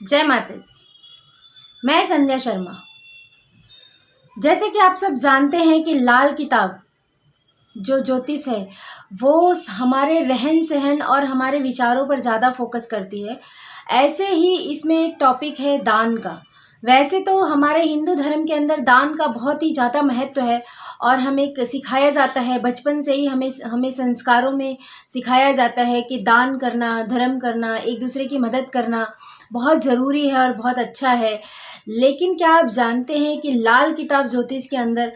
जय माता जी। मैं संध्या शर्मा। जैसे कि आप सब जानते हैं कि लाल किताब जो ज्योतिष है वो हमारे रहन सहन और हमारे विचारों पर ज़्यादा फोकस करती है। ऐसे ही इसमें एक टॉपिक है दान का। वैसे तो हमारे हिंदू धर्म के अंदर दान का बहुत ही ज़्यादा महत्व है और हमें सिखाया जाता है, बचपन से ही हमें संस्कारों में सिखाया जाता है कि दान करना, धर्म करना, एक दूसरे की मदद करना बहुत ज़रूरी है और बहुत अच्छा है। लेकिन क्या आप जानते हैं कि लाल किताब ज्योतिष के अंदर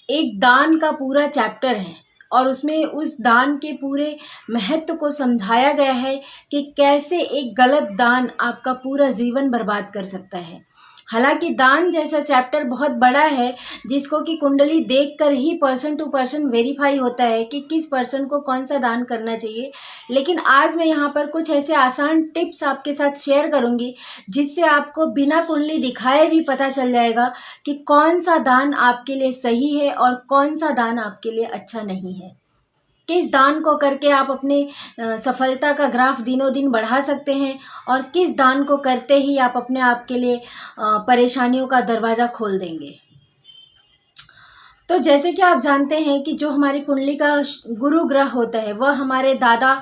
एक दान का पूरा चैप्टर है और उसमें उस दान के पूरे महत्व को समझाया गया है कि कैसे एक गलत दान आपका पूरा जीवन बर्बाद कर सकता है। हालांकि दान जैसा चैप्टर बहुत बड़ा है जिसको कि कुंडली देखकर ही पर्सन टू पर्सन वेरीफाई होता है कि किस पर्सन को कौन सा दान करना चाहिए। लेकिन आज मैं यहाँ पर कुछ ऐसे आसान टिप्स आपके साथ शेयर करूँगी जिससे आपको बिना कुंडली दिखाए भी पता चल जाएगा कि कौन सा दान आपके लिए सही है और कौन सा दान आपके लिए अच्छा नहीं है। किस दान को करके आप अपने सफलता का ग्राफ दिनों दिन बढ़ा सकते हैं और किस दान को करते ही आप अपने आप के लिए परेशानियों का दरवाज़ा खोल देंगे। तो जैसे कि आप जानते हैं कि जो हमारी कुंडली का गुरु ग्रह होता है वह हमारे दादा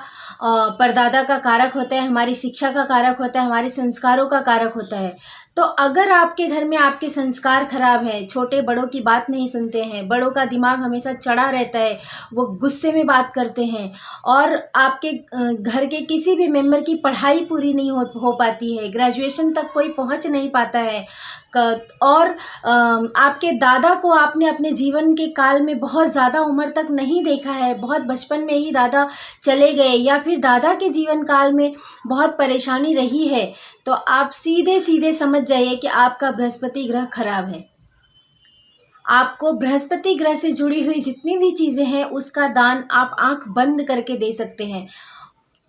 परदादा का कारक होता है, हमारी शिक्षा का कारक होता है, हमारे संस्कारों का कारक होता है। तो अगर आपके घर में आपके संस्कार खराब है, छोटे बड़ों की बात नहीं सुनते हैं, बड़ों का दिमाग हमेशा चढ़ा रहता है, वो गुस्से में बात करते हैं और आपके घर के किसी भी मेंबर की पढ़ाई पूरी नहीं हो पाती है, ग्रेजुएशन तक कोई पहुंच नहीं पाता है और आपके दादा को आपने अपने जीवन के काल में बहुत ज़्यादा उम्र तक नहीं देखा है, बहुत बचपन में ही दादा चले गए या फिर दादा के जीवन काल में बहुत परेशानी रही है, तो आप सीधे सीधे समझ जाइए कि आपका बृहस्पति ग्रह खराब है। आपको बृहस्पति ग्रह से जुड़ी हुई जितनी भी चीज़ें हैं उसका दान आप आंख बंद करके दे सकते हैं।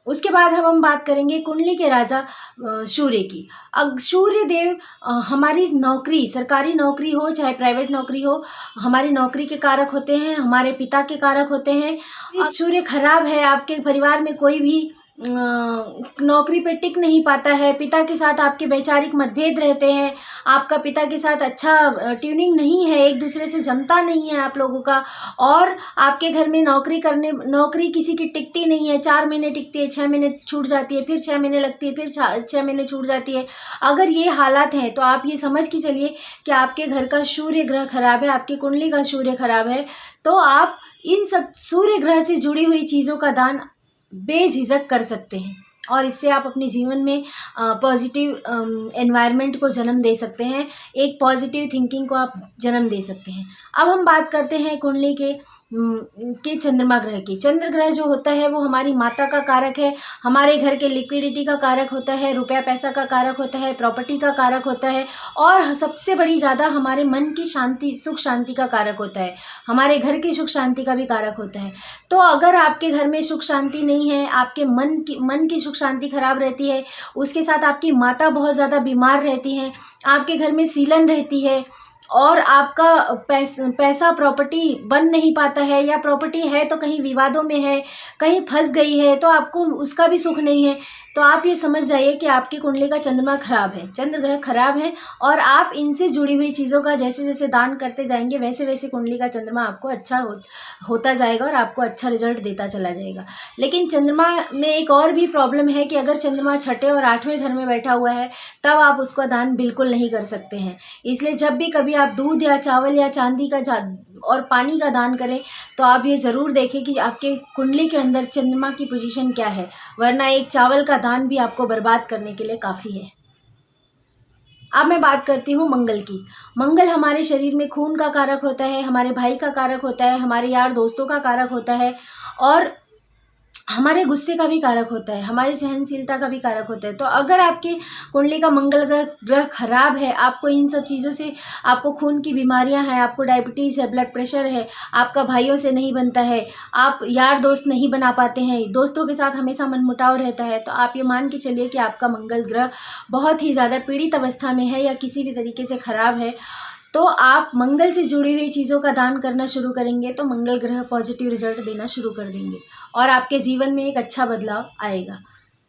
उसके बाद हम बात करेंगे कुंडली के राजा सूर्य की। अब सूर्य देव हमारी नौकरी, सरकारी नौकरी हो चाहे प्राइवेट नौकरी हो, हमारी नौकरी के कारक होते हैं, हमारे पिता के कारक होते हैं। सूर्य खराब है, आपके परिवार में कोई भी नौकरी पे टिक नहीं पाता है, पिता के साथ आपके वैचारिक मतभेद रहते हैं, आपका पिता के साथ अच्छा ट्यूनिंग नहीं है, एक दूसरे से जमता नहीं है आप लोगों का और आपके घर में नौकरी किसी की टिकती नहीं है, 4 महीने टिकती है, 6 महीने छूट जाती है, फिर 6 महीने लगती है, फिर 6 महीने छूट जाती है। अगर ये हालात हैं तो आप ये समझ के चलिए कि आपके घर का सूर्य ग्रह खराब है, आपकी कुंडली का सूर्य खराब है। तो आप इन सब सूर्य ग्रह से जुड़ी हुई चीज़ों का दान बेझिझक कर सकते हैं और इससे आप अपने जीवन में पॉजिटिव एनवायरनमेंट को जन्म दे सकते हैं, एक पॉजिटिव थिंकिंग को आप जन्म दे सकते हैं। अब हम बात करते हैं कुंडली के चंद्रमा ग्रह की। चंद्र ग्रह जो होता है वो हमारी माता का कारक है, हमारे घर के लिक्विडिटी का कारक होता है, रुपया पैसा का कारक होता है, प्रॉपर्टी का कारक होता है और सबसे बड़ी ज़्यादा हमारे मन की शांति, सुख शांति का कारक होता है, हमारे घर की सुख शांति का भी कारक होता है। तो अगर आपके घर में सुख शांति नहीं है, आपके मन की सुख शांति खराब रहती है, उसके साथ आपकी माता बहुत ज़्यादा बीमार रहती हैं, आपके घर में सीलन रहती है और आपका पैसा प्रॉपर्टी बन नहीं पाता है या प्रॉपर्टी है तो कहीं विवादों में है, कहीं फंस गई है तो आपको उसका भी सुख नहीं है, तो आप ये समझ जाइए कि आपकी कुंडली का चंद्रमा खराब है, चंद्र ग्रह खराब है और आप इनसे जुड़ी हुई चीज़ों का जैसे जैसे दान करते जाएंगे वैसे वैसे कुंडली का चंद्रमा आपको अच्छा होता जाएगा और आपको अच्छा रिजल्ट देता चला जाएगा। लेकिन चंद्रमा में एक और भी प्रॉब्लम है कि अगर चंद्रमा 6ठे और 8वें घर में बैठा हुआ है तब आप उसका दान बिल्कुल नहीं कर सकते हैं। इसलिए जब भी कभी आप दूध या चावल या चांदी का और पानी का दान करें तो आप ये ज़रूर देखें कि आपके कुंडली के अंदर चंद्रमा की पोजीशन क्या है, वरना एक चावल का दान भी आपको बर्बाद करने के लिए काफ़ी है। अब मैं बात करती हूँ मंगल की। मंगल हमारे शरीर में खून का कारक होता है, हमारे भाई का कारक होता है, हमारे यार दोस्तों का कारक होता है और हमारे गुस्से का भी कारक होता है, हमारी सहनशीलता का भी कारक होता है। तो अगर आपकी कुंडली का मंगल ग्रह खराब है, आपको इन सब चीज़ों से, आपको खून की बीमारियां हैं, आपको डायबिटीज़ है, ब्लड प्रेशर है, आपका भाइयों से नहीं बनता है, आप यार दोस्त नहीं बना पाते हैं, दोस्तों के साथ हमेशा मनमुटाव रहता है, तो आप ये मान के चलिए कि आपका मंगल ग्रह बहुत ही ज़्यादा पीड़ित अवस्था में है या किसी भी तरीके से खराब है। तो आप मंगल से जुड़ी हुई चीज़ों का दान करना शुरू करेंगे तो मंगल ग्रह पॉजिटिव रिजल्ट देना शुरू कर देंगे और आपके जीवन में एक अच्छा बदलाव आएगा।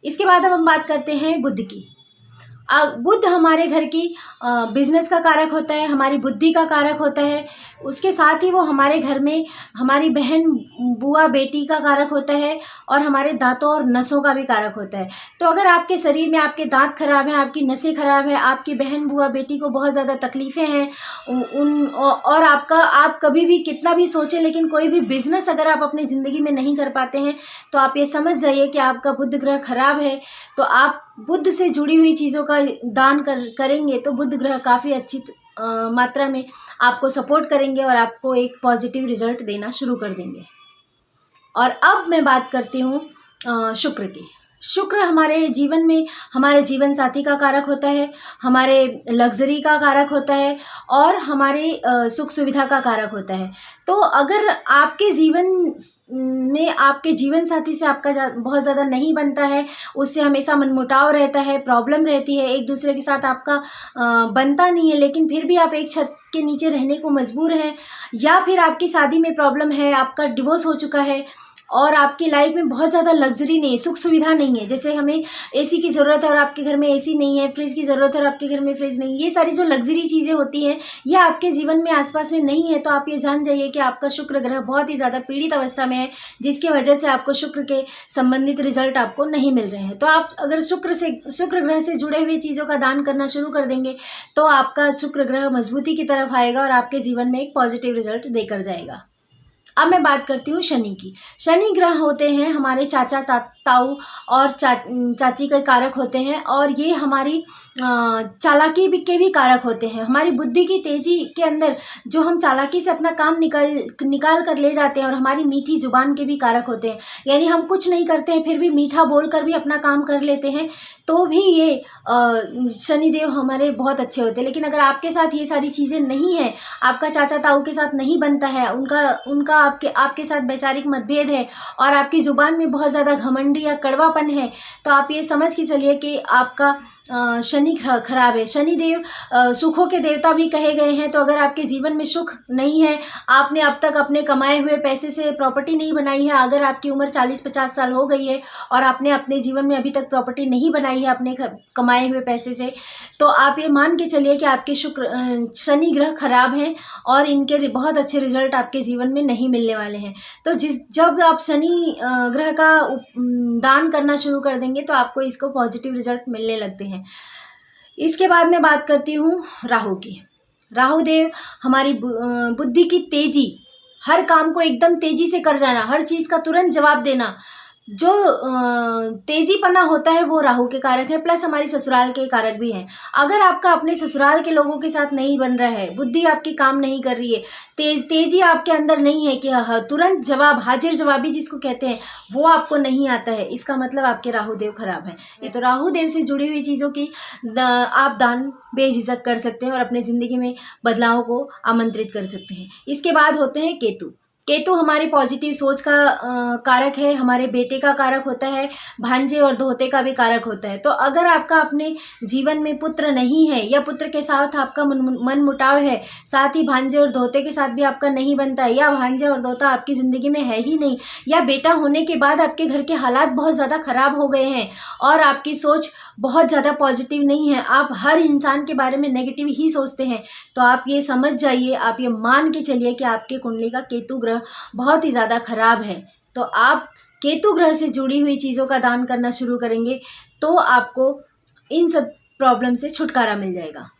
इसके बाद अब हम बात करते हैं बुध की। बुध हमारे घर की बिजनेस का कारक होता है, हमारी बुद्धि का कारक होता है। उसके साथ ही वो हमारे घर में हमारी बहन, बुआ, बेटी का कारक होता है और हमारे दांतों और नसों का भी कारक होता है। तो अगर आपके शरीर में आपके दांत खराब हैं, आपकी नसें खराब हैं, आपकी बहन, बुआ, बेटी को बहुत ज़्यादा तकलीफ़ें हैं और आप कभी भी कितना भी सोचें लेकिन कोई भी बिजनेस अगर आप अपनी ज़िंदगी में नहीं कर पाते हैं, तो आप ये समझ जाइए कि आपका बुध ग्रह खराब है। तो आप बुध से जुड़ी हुई चीज़ों का दान करेंगे तो बुध ग्रह काफ़ी अच्छी मात्रा में आपको सपोर्ट करेंगे और आपको एक पॉजिटिव रिजल्ट देना शुरू कर देंगे। और अब मैं बात करती हूँ शुक्र की। शुक्र हमारे जीवन में हमारे जीवन साथी का कारक होता है, हमारे लग्जरी का कारक होता है और हमारे सुख सुविधा का कारक होता है। तो अगर आपके जीवन में आपके जीवन साथी से आपका बहुत ज़्यादा नहीं बनता है, उससे हमेशा मनमुटाव रहता है, प्रॉब्लम रहती है, एक दूसरे के साथ आपका बनता नहीं है, लेकिन फिर भी आप एक छत के नीचे रहने को मजबूर हैं, या फिर आपकी शादी में प्रॉब्लम है, आपका डिवोर्स हो चुका है और आपकी लाइफ में बहुत ज़्यादा लग्जरी नहीं है, सुख सुविधा नहीं है। जैसे हमें एसी की ज़रूरत है और आपके घर में एसी नहीं है, फ्रिज की ज़रूरत है और आपके घर में फ्रिज नहीं है, ये सारी जो लग्जरी चीज़ें होती हैं ये आपके जीवन में आसपास में नहीं है, तो आप ये जान जाइए कि आपका शुक्र ग्रह बहुत ही ज़्यादा पीड़ित अवस्था में है, जिसकी वजह से आपको शुक्र के संबंधित रिजल्ट आपको नहीं मिल रहे हैं। तो आप अगर शुक्र ग्रह से जुड़े हुए चीज़ों का दान करना शुरू कर देंगे तो आपका शुक्र ग्रह मजबूती की तरफ आएगा और आपके जीवन में एक पॉजिटिव रिजल्ट देकर जाएगा। अब मैं बात करती हूँ शनि की। शनि ग्रह होते हैं हमारे चाचा, ताऊ और चाची के कारक होते हैं और ये हमारी चालाकी के भी कारक होते हैं। हमारी बुद्धि की तेज़ी के अंदर जो हम चालाकी से अपना काम निकाल कर ले जाते हैं और हमारी मीठी जुबान के भी कारक होते हैं। यानी हम कुछ नहीं करते हैं फिर भी मीठा बोल कर भी अपना काम कर लेते हैं, तो भी ये शनिदेव हमारे बहुत अच्छे होते हैं। लेकिन अगर आपके साथ ये सारी चीज़ें नहीं हैं, आपका चाचा ताऊ के साथ नहीं बनता है, उनका आपके साथ वैचारिक मतभेद है और आपकी ज़ुबान में बहुत ज़्यादा घमंड या कड़वापन है, तो आप ये समझ के चलिए कि आपका शनि खराब है। शनिदेव सुखों के देवता भी कहे गए हैं। तो अगर आपके जीवन में सुख नहीं है, आपने अब तक अपने कमाए हुए पैसे से प्रॉपर्टी नहीं बनाई है, अगर आपकी उम्र 40-50 साल हो गई है और आपने अपने जीवन में अभी तक प्रॉपर्टी नहीं बनाई है अपने कमाए हुए पैसे से, तो आप ये मान के चलिए कि आपके शनि ग्रह खराब हैं और इनके बहुत अच्छे रिजल्ट आपके जीवन में नहीं मिलने वाले हैं। तो जब आप शनि ग्रह का दान करना शुरू कर देंगे तो आपको इसको पॉजिटिव रिजल्ट मिलने लगते हैं। इसके बाद मैं बात करती हूँ राहु की। राहु देव हमारी बुद्धि की तेजी, हर काम को एकदम तेजी से कर जाना, हर चीज़ का तुरंत जवाब देना, जो तेजीपना होता है वो राहु के कारक है, प्लस हमारी ससुराल के कारक भी हैं। अगर आपका अपने ससुराल के लोगों के साथ नहीं बन रहा है, बुद्धि आपकी काम नहीं कर रही है, तेजी आपके अंदर नहीं है कि तुरंत जवाब, हाजिर जवाबी जिसको कहते हैं, वो आपको नहीं आता है, इसका मतलब आपके राहु देव खराब है। तो राहु देव से जुड़ी हुई चीज़ों की आप दान बेझिझक कर सकते हैं और अपनी ज़िंदगी में बदलाव को आमंत्रित कर सकते हैं। इसके बाद होते हैं केतु। केतु हमारी पॉजिटिव सोच का कारक है, हमारे बेटे का कारक होता है, भांजे और धोते का भी कारक होता है। तो अगर आपका अपने जीवन में पुत्र नहीं है या पुत्र के साथ आपका मन मुटाव है, साथ ही भांजे और धोते के साथ भी आपका नहीं बनता है, या भांजे और धोता आपकी ज़िंदगी में है ही नहीं, या बेटा होने के बाद आपके घर के हालात बहुत ज़्यादा ख़राब हो गए हैं और आपकी सोच बहुत ज़्यादा पॉजिटिव नहीं है, आप हर इंसान के बारे में नेगेटिव ही सोचते हैं, तो आप ये समझ जाइए, आप ये मान के चलिए कि आपके कुंडली का केतु ग्रह बहुत ही ज़्यादा खराब है। तो आप केतु ग्रह से जुड़ी हुई चीज़ों का दान करना शुरू करेंगे तो आपको इन सब प्रॉब्लम से छुटकारा मिल जाएगा।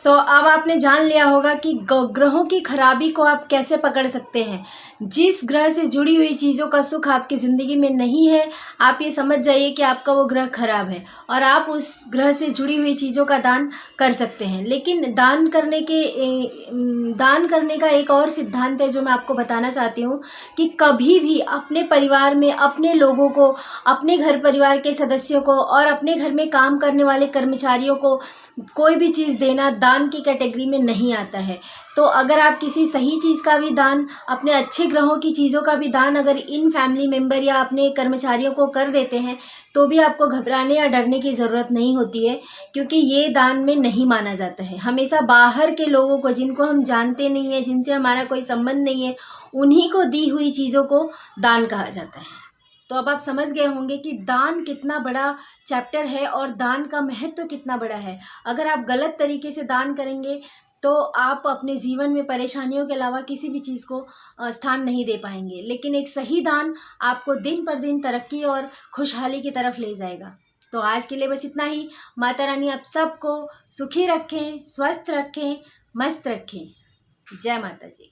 तो अब आपने जान लिया होगा कि ग्रहों की खराबी को आप कैसे पकड़ सकते हैं। जिस ग्रह से जुड़ी हुई चीज़ों का सुख आपकी ज़िंदगी में नहीं है, आप ये समझ जाइए कि आपका वो ग्रह खराब है और आप उस ग्रह से जुड़ी हुई चीज़ों का दान कर सकते हैं। लेकिन दान करने का एक और सिद्धांत है जो मैं आपको बताना चाहती हूँ कि कभी भी अपने परिवार में अपने लोगों को, अपने घर परिवार के सदस्यों को और अपने घर में काम करने वाले कर्मचारियों को कोई भी चीज़ देना दान की कैटेगरी में नहीं आता है। तो अगर आप किसी सही चीज़ का भी दान, अपने अच्छे ग्रहों की चीज़ों का भी दान अगर इन फैमिली मेम्बर या अपने कर्मचारियों को कर देते हैं तो भी आपको घबराने या डरने की ज़रूरत नहीं होती है, क्योंकि ये दान में नहीं माना जाता है। हमेशा बाहर के लोगों को, जिनको हम जानते नहीं हैं, जिनसे हमारा कोई संबंध नहीं है, उन्हीं को दी हुई चीज़ों को दान कहा जाता है। तो अब आप समझ गए होंगे कि दान कितना बड़ा चैप्टर है और दान का महत्व कितना बड़ा है। अगर आप गलत तरीके से दान करेंगे तो आप अपने जीवन में परेशानियों के अलावा किसी भी चीज़ को स्थान नहीं दे पाएंगे, लेकिन एक सही दान आपको दिन पर दिन तरक्की और खुशहाली की तरफ ले जाएगा। तो आज के लिए बस इतना ही। माता रानी आप सबको सुखी रखें, स्वस्थ रखें, मस्त रखें। जय माता जी।